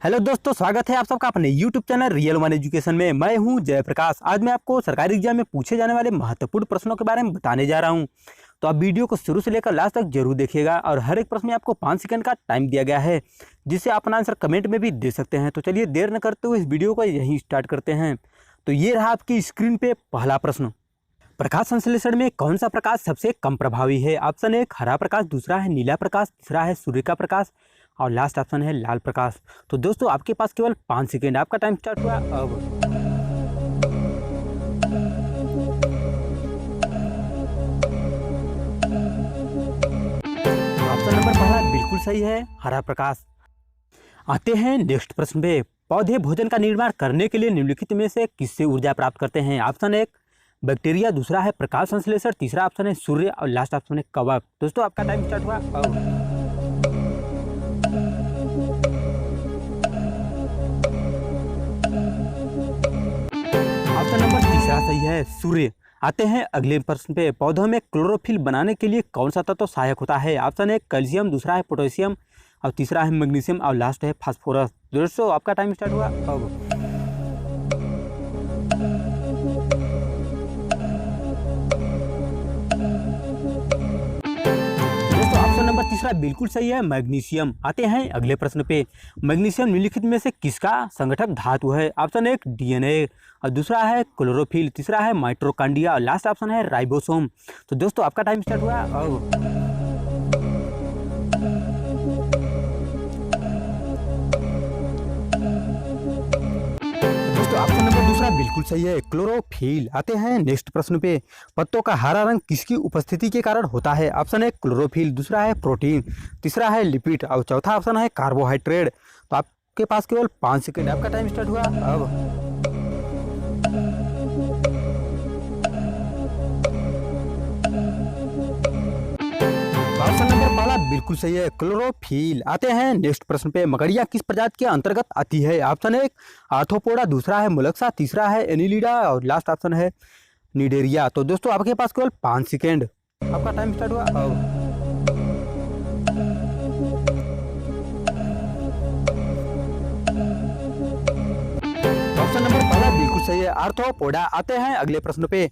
Hello दोस्तों, स्वागत है आप सबका अपने YouTube channel real one education में। मैं हूं जयप्रकाश। आज मैं आपको सरकारी एग्जाम में पूछे जाने वाले महत्वपूर्ण प्रश्नों के बारे में बताने जा रहा हूं। तो आप वीडियो को शुरू से लेकर लास्ट तक जरूर देखिएगा और हर एक प्रश्न में आपको 5 सेकंड का टाइम दिया गया है, जिससे आप अपना आंसर कमेंट में भी दे सकते हैं। तो चलिए देर न करते हुए इस वीडियो को यहीं स्टार्ट करते हैं। तो ये रहा आपकी स्क्रीन पे पहला प्रश्न। प्रकाश संश्लेषण में कौन सा प्रकाश सबसे कम प्रभावी है? ऑप्शन 1 हरा प्रकाश, दूसरा है नीला प्रकाश, तीसरा है सूर्य का प्रकाश और लास्ट ऑप्शन है लाल प्रकाश। तो दोस्तों आपके पास केवल 5 सेकेंड, आपका टाइम स्टार्ट हुआ अब। ऑप्शन नंबर पहला बिल्कुल सही है, हरा प्रकाश। आते हैं नेक्स्ट प्रश्न पे। पौधे भोजन का निर्माण करने के लिए निम्नलिखित में से किससे ऊर्जा प्राप्त करते हैं? ऑप्शन 1 बैक्टीरिया, दूसरा है प्रकाश संश्लेषण, तीसरा ऑप्शन है सूर्य और लास्ट ऑप्शन है कवक। दोस्तों आपका टाइम स्टार्ट हुआ अब। ऑप्शन नंबर तीसरा सही है, सूर्य। आते हैं अगले प्रश्न पे। पौधों में क्लोरोफिल बनाने के लिए कौन सा तत्व सहायक होता है? ऑप्शन 1 कैल्शियम, दूसरा है पोटेशियम और तीसरा है मैग्नीशियम और लास्ट है फास्फोरस। दोस्तों आपका टाइम स्टार्ट हुआ अब। दोस्तों ऑप्शन नंबर तीसरा बिल्कुल सही है, मैग्नीशियम। आते हैं अगले प्रश्न पे। मैग्नीशियम निम्नलिखित में से किसका संगठक धातु है? ऑप्शन 1 डीएनए और दूसरा है क्लोरोफिल, तीसरा है माइटोकॉन्ड्रिया और लास्ट ऑप्शन है राइबोसोम। तो दोस्तों आपका टाइम स्टार्ट हुआ अब। दोस्तों ऑप्शन नंबर दूसरा बिल्कुल सही है, क्लोरोफिल। आते हैं नेक्स्ट प्रश्न पे। पत्तों का हरा रंग किसकी उपस्थिति के कारण होता है? ऑप्शन 1 क्लोरोफिल, दूसरा है प्रोटीन, तीसरा है लिपिड और चौथा ऑप्शन है कार्बोहाइड्रेट। तो आपके पास केवल 5 सेकेंड, आपका टाइम स्टार्ट हुआ अब। ऑप्शन नंबर पहला बिल्कुल सही है, क्लोरोफिल। आते हैं नेक्स्ट प्रश्न पे। मकड़ियाँ किस प्रजाति के अंतर्गत आती है? ऑप्शन 1 आर्थ्रोपोडा, दूसरा है मोलस्का, तीसरा है एनिलिडा और लास्ट ऑप्शन है निडेरिया। तो दोस्तों आपके पास केवल 5 सेकेंड, आपका टाइम स्टार्ट हुआ अब। ऑप्शन नंबर पहला बिल्कुल सही है, आर्थ्रोपोडा। आते हैं अगले प्रश्न पे।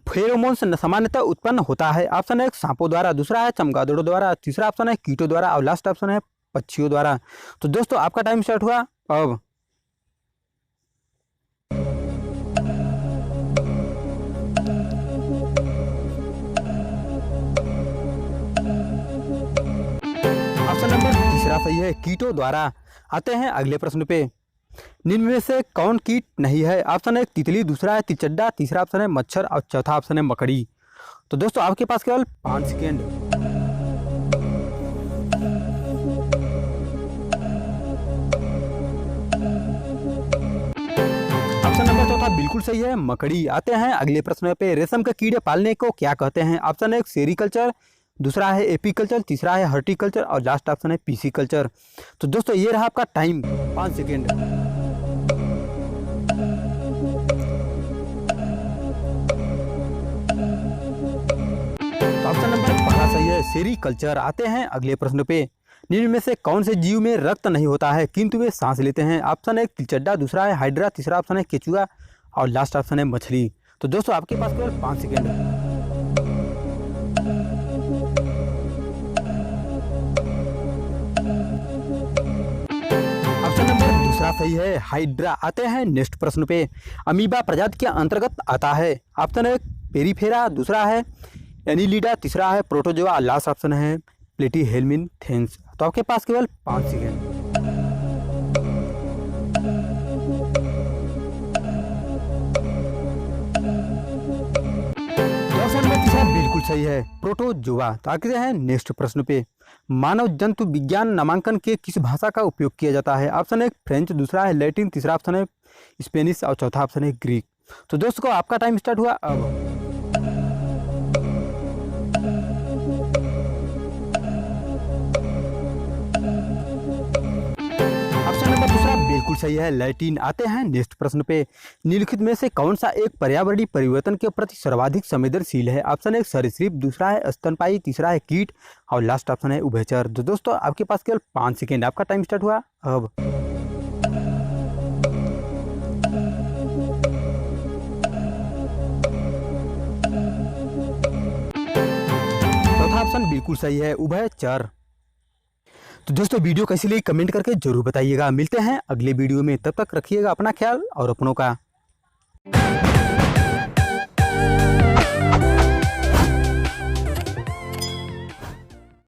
फेरोमोन सामान्यतः उत्पन्न होता है? ऑप्शन 1 सांपों द्वारा, दूसरा है चमगादड़ों द्वारा, तीसरा ऑप्शन है कीटों द्वारा और लास्ट ऑप्शन है पक्षियों द्वारा। तो दोस्तों आपका टाइम स्टार्ट हुआ अब। ऑप्शन नंबर तीसरा सही है, कीटों द्वारा। आते हैं अगले प्रश्न पे। निम्न में से कौन कीट नहीं है? ऑप्शन 1 तितली, दूसरा है तिचड्डा, तीसरा ऑप्शन है मच्छर और चौथा ऑप्शन है मकड़ी। तो दोस्तों आपके पास केवल 5 सेकेंड। ऑप्शन नंबर चौथा बिल्कुल सही है, मकड़ी। आते हैं अगले प्रश्न पे। रेशम के कीड़े पालने को क्या कहते हैं? ऑप्शन 1 सेरीकल्चर, दूसरा है एपीकल्चर, तीसरा है हॉर्टिकल्चर और लास्ट ऑप्शन है पीसीकल्चर। तो दोस्तों ये रहा आपका टाइम, 5 सेकेंड। ऑप्शन नंबर पहला सही है, सेरीकल्चर। आते हैं अगले प्रश्न पे। निम्न में से कौन से जीव में रक्त नहीं होता है किंतु वे सांस लेते हैं? ऑप्शन 1 तिलचड्डा, दूसरा है हाइड्रा, तीसरा ऑप्शन है केचुआ और लास्ट ऑप्शन है मछली। तो दोस्तों आपके पास केवल 5 सेकेंड है। ऑप्शन नंबर दूसरा सही है, हाइड्रा। आते हैं नेक्स्ट प्रश्न पे। अमीबा प्रजाति के अंतर्गत आता है? ऑप्शन 1 पेरीफेरा, दूसरा है एनिलिडा, तीसरा है प्रोटोजोआ, लास्ट ऑप्शन है प्लेटीहेल्मिन्थेस। तो आपके पास केवल 5 सेकेंड। ऑप्शन नंबर तीसरा बिल्कुल सही है, प्रोटोजोआ। तो आगे हैं नेक्स्ट प्रश्न पे। मानव जंतु विज्ञान नामांकन के किस भाषा का उपयोग किया जाता है? ऑप्शन 1 फ्रेंच, दूसरा है लैटिन, तीसरा ऑप्शन है स्पेनिश और चौथा ऑप्शन है ग्रीक। तो दोस्तों आपका टाइम स्टार्ट हुआ अब। बिल्कुल सही है, लैटिन। आते हैं नेक्स्ट प्रश्न पे। निम्नलिखित में से कौन सा एक पर्यावरणीय परिवर्तन के प्रति सर्वाधिक संवेदनशील है? ऑप्शन 1 सरीसृप, दूसरा है स्तनपायी, तीसरा है कीट और लास्ट ऑप्शन है उभयचर। तो दोस्तों आपके पास केवल 5 सेकेंड, आपका टाइम स्टार्ट हुआ अब। ऑप्शन बिल्कुल सही है, उभयचर। तो दोस्तों वीडियो कैसी लगी कमेंट करके जरूर बताइएगा। मिलते हैं अगले वीडियो में, तब तक रखिएगा अपना ख्याल और अपनों का।